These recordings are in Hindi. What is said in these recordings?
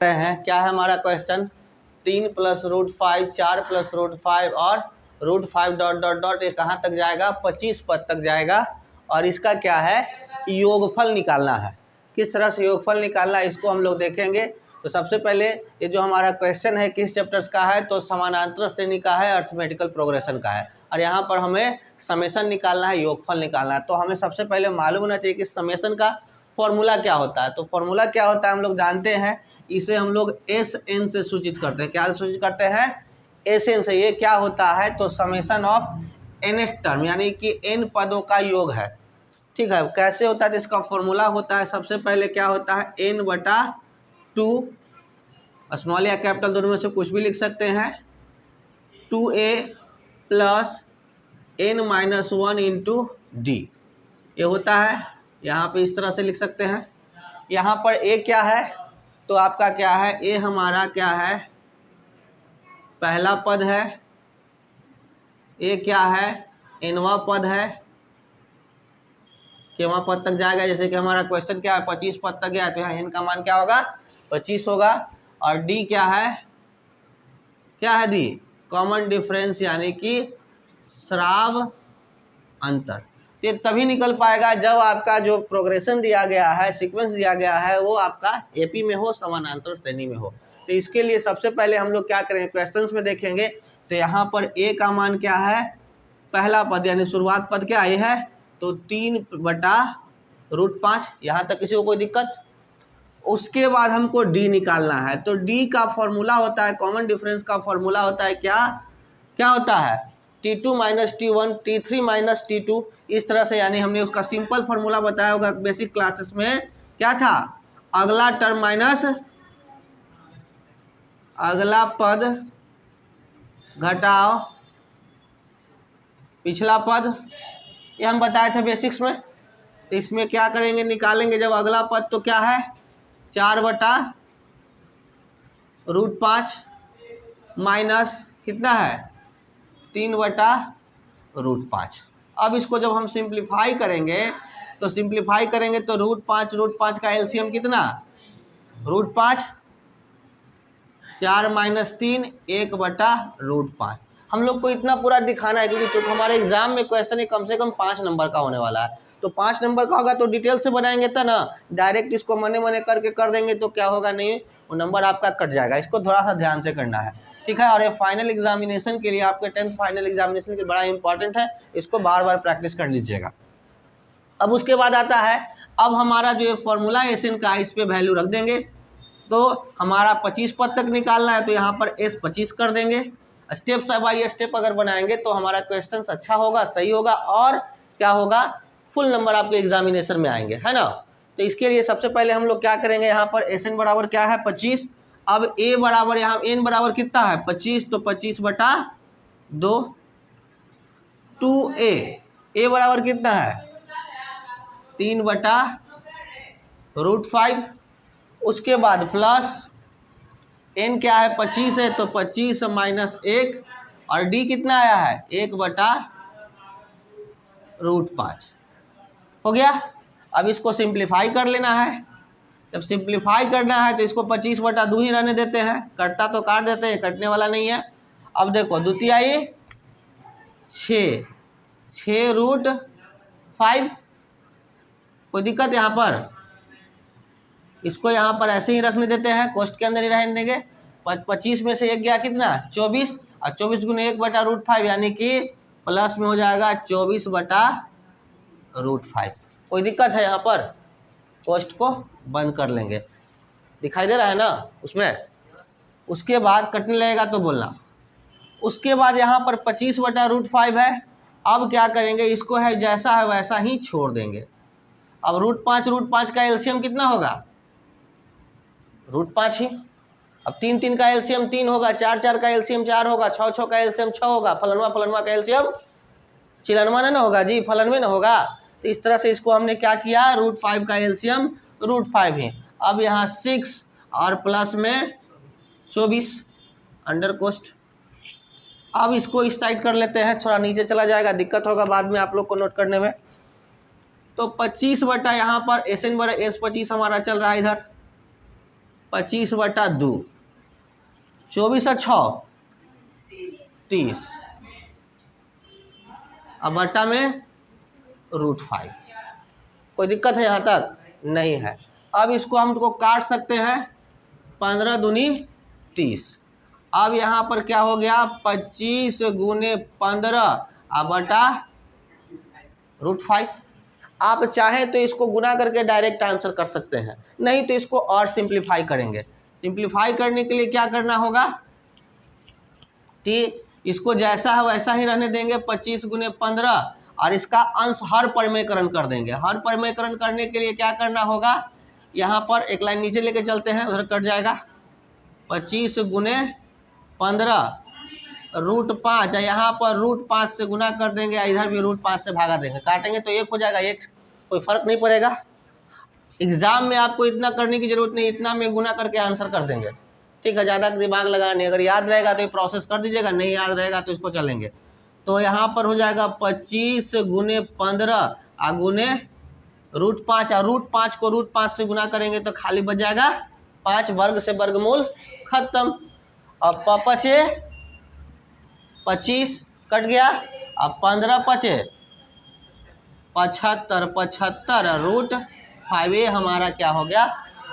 हैं क्या है हमारा क्वेश्चन 3 + √5 4 + √5 और √5 डॉट डॉट डॉट ये कहाँ तक जाएगा 25 पद तक जाएगा और इसका क्या है योगफल निकालना है। किस तरह से योगफल निकालना है इसको हम लोग देखेंगे। तो सबसे पहले ये जो हमारा क्वेश्चन है किस चैप्टर्स का है तो समानांतर श्रेणी का है अरिथमेटिकल प्रोग्रेशन का है और यहाँ पर हमें समेशन निकालना है योगफल निकालना है। तो हमें सबसे पहले मालूम होना चाहिए कि समेशन का फॉर्मूला क्या होता है। तो फॉर्मूला क्या होता है हम लोग जानते हैं, इसे हम लोग एस एन से सूचित करते हैं। क्या सूचित करते हैं एस एन से। ये क्या होता है तो समेशन ऑफ एन टर्म यानी कि एन पदों का योग है। ठीक है, कैसे होता है तो इसका फॉर्मूला होता है सबसे पहले क्या होता है n/2 स्मॉल या कैपिटल दोनों में से कुछ भी लिख सकते हैं 2a + n-1 × d ये होता है। यहाँ पे इस तरह से लिख सकते हैं। यहाँ पर a क्या है तो आपका क्या है a हमारा क्या है पहला पद है, a क्या है nवां पद है, केवां पद तक जाएगा। जैसे कि हमारा क्वेश्चन क्या है 25 पद तक गया तो यहाँ n का मान क्या होगा 25 होगा और d क्या है दी कॉमन डिफरेंस यानी कि स्राव अंतर। ये तभी निकल पाएगा जब आपका जो प्रोग्रेशन दिया गया है सीक्वेंस दिया गया है वो आपका एपी में हो समानांतर श्रेणी में हो। तो इसके लिए सबसे पहले हम लोग क्या करेंगे क्वेश्चंस में देखेंगे तो यहाँ पर a का मान क्या है पहला पद यानी शुरुआत पद क्या ये है तो 3/√5 यहाँ तक किसी को कोई दिक्कत। उसके बाद हमको d निकालना है तो d का फॉर्मूला होता है कॉमन डिफरेंस का फॉर्मूला होता है क्या होता है T2 - T1 T3 - T2 इस तरह से। यानी हमने उसका सिंपल फॉर्मूला बताया होगा बेसिक क्लासेस में क्या था अगला टर्म माइनस अगला पद घटाओ पिछला पद, ये हम बताए थे बेसिक्स में। तो इसमें क्या करेंगे निकालेंगे जब अगला पद तो क्या है 4/√5 माइनस कितना है 3/√5। अब इसको जब हम सिंप्लीफाई करेंगे तो √5 का एलसीएम कितना √5 4 - 3 1/√5। हम लोग को इतना पूरा दिखाना है क्योंकि हमारे एग्जाम में क्वेश्चन कम से कम 5 नंबर का होने वाला है। तो 5 नंबर का होगा तो डिटेल से बनाएंगे तो ना डायरेक्ट इसको मने करके कर देंगे तो क्या होगा नहीं वो नंबर आपका कट जाएगा। इसको थोड़ा सा ध्यान से करना है ठीक है। और ये फाइनल एग्जामिनेशन के लिए आपके 10th फाइनल एग्जामिनेशन के बड़ा इंपॉर्टेंट है, इसको बार बार प्रैक्टिस कर लीजिएगा। अब उसके बाद आता है अब हमारा जो फॉर्मूला एसएन का इस पर वैल्यू रख देंगे तो हमारा 25 पद तक निकालना है तो यहाँ पर S25 कर देंगे। स्टेप बाय स्टेप अगर बनाएंगे तो हमारा क्वेश्चन अच्छा होगा सही होगा और क्या होगा फुल नंबर आपके एग्जामिनेशन में आएंगे है ना। तो इसके लिए सबसे पहले हम लोग क्या करेंगे यहाँ पर एसएन बराबर क्या है 25। अब a बराबर यहाँ n बराबर कितना है 25 तो 25/2 2a बराबर कितना है 3/√5। उसके बाद प्लस n क्या है 25 है तो 25 - 1 और d कितना आया है 1/√5 हो गया। अब इसको सिंप्लीफाई कर लेना है। जब सिंप्लीफाई करना है तो इसको 25/2 ही रहने देते हैं, कटता तो काट देते हैं कटने वाला नहीं है। अब देखो द्वितीय 6√5 कोई दिक्कत यहाँ पर, इसको यहाँ पर ऐसे ही रखने देते हैं कोष्ठ के अंदर ही रहने देंगे। 25 में से एक गया कितना 24 और 24 × 1/√5 यानी कि प्लस में हो जाएगा 24/√5। कोई दिक्कत है यहाँ पर कोष्ठ को बंद कर लेंगे, दिखाई दे रहा है ना उसमें। उसके बाद कटने लगेगा तो बोलना। उसके बाद यहाँ पर 25/√5 है। अब क्या करेंगे इसको है जैसा है वैसा ही छोड़ देंगे। अब √5 का एलसीएम कितना होगा √5 ही। अब 3 का एलसीएम 3 होगा, 4 का एलसीएम 4 होगा, 6 का एलसीएम 6 होगा, फलनवा का एलसीएम चिलनवा ना होगा जी फलनवे ना होगा। तो इस तरह से इसको हमने क्या किया √5 का एलसीएम √5 है। अब यहाँ 6 और प्लस में 24 अंडर कोष्ठ। अब इसको इस साइड कर लेते हैं, थोड़ा नीचे चला जाएगा दिक्कत होगा बाद में आप लोग को नोट करने में। तो 25 बटा यहाँ पर एस एन बटा S25 हमारा चल रहा है इधर 25/2, 24 और 6 30, अब बटा में √5। कोई दिक्कत है यहाँ तक? नहीं है। अब इसको हम तो काट सकते हैं, 15 दूनी 30। अब यहाँ पर क्या हो गया, 25 × 15 अब बटा √5। आप चाहें तो इसको गुना करके डायरेक्ट आंसर कर सकते हैं, नहीं तो इसको और सिंप्लीफाई करेंगे। सिंप्लीफाई करने के लिए क्या करना होगा कि इसको जैसा है वैसा ही रहने देंगे, 25 × 15, और इसका अंश हर परमेकरण कर देंगे। हर परमेकरण करने के लिए क्या करना होगा, यहाँ पर एक लाइन नीचे लेके चलते हैं, उधर कट जाएगा। 25 × 15 √5, यहाँ पर √5 से गुना कर देंगे, इधर भी √5 से भागा देंगे, काटेंगे तो 1 हो जाएगा। 1 कोई फर्क नहीं पड़ेगा। एग्जाम में आपको इतना करने की जरूरत नहीं, इतना में गुना करके आंसर कर देंगे, ठीक है। ज़्यादा दिमाग लगाने, अगर याद रहेगा तो ये प्रोसेस कर दीजिएगा, नहीं याद रहेगा तो इसको चलेंगे। तो यहाँ पर हो जाएगा 25 × 15 गुने √5, और √5 को √5 से गुना करेंगे तो खाली बच जाएगा 5, वर्ग से वर्गमूल खत्म। अब 25 कट गया, अब 15 × 5 75 √5, ये हमारा क्या हो गया,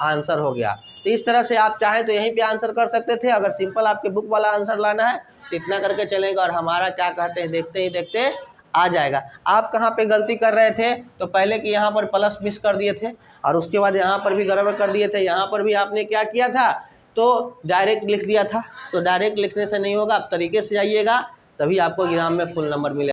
आंसर हो गया। तो इस तरह से आप चाहें तो यहीं पे आंसर कर सकते थे। अगर सिंपल आपके बुक वाला आंसर लाना है तो इतना करके चलेगा, और हमारा क्या कहते हैं देखते ही देखते आ जाएगा। आप कहाँ पे गलती कर रहे थे, तो पहले कि यहाँ पर प्लस मिस कर दिए थे, और उसके बाद यहाँ पर भी गड़बड़ कर दिए थे। यहाँ पर भी आपने क्या किया था, तो डायरेक्ट लिख दिया था। तो डायरेक्ट लिखने से नहीं होगा, आप तरीके से जाइएगा, तभी आपको एग्जाम में फुल नंबर मिलेगा।